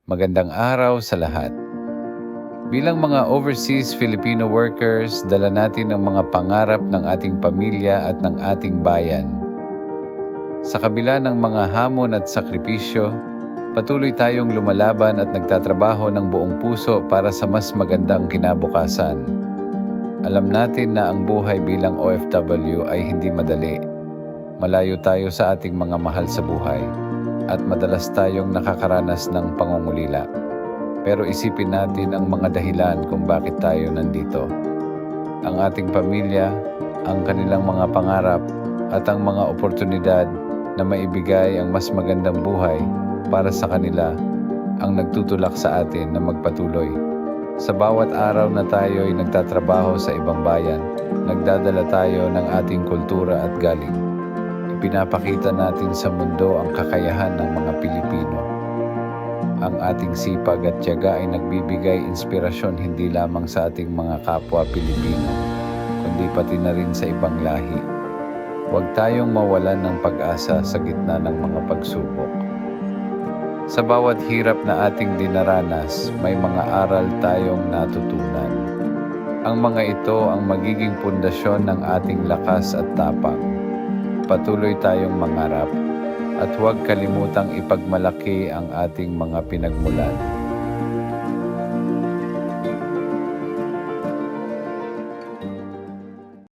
Magandang araw sa lahat. Bilang mga overseas Filipino workers, dala natin ang mga pangarap ng ating pamilya at ng ating bayan. Sa kabila ng mga hamon at sakripisyo, patuloy tayong lumalaban at nagtatrabaho ng buong puso para sa mas magandang kinabukasan. Alam natin na ang buhay bilang OFW ay hindi madali. Malayo tayo sa ating mga mahal sa buhay at madalas tayong nakakaranas ng pangungulila. Pero isipin natin ang mga dahilan kung bakit tayo nandito. Ang ating pamilya, ang kanilang mga pangarap, at ang mga oportunidad na maibigay ang mas magandang buhay para sa kanila ang nagtutulak sa atin na magpatuloy. Sa bawat araw na tayo ay nagtatrabaho sa ibang bayan, nagdadala tayo ng ating kultura at galing. Ipinapakita natin sa mundo ang kakayahan ng mga Pilipino. Ang ating sipag at tiyaga ay nagbibigay inspirasyon hindi lamang sa ating mga kapwa Pilipino, kundi pati na rin sa ibang lahi. Huwag tayong mawalan ng pag-asa sa gitna ng mga pagsubok. Sa bawat hirap na ating dinaranas, may mga aral tayong natutunan. Ang mga ito ang magiging pundasyon ng ating lakas at tapang. Patuloy tayong mangarap at huwag kalimutang ipagmalaki ang ating mga pinagmulan.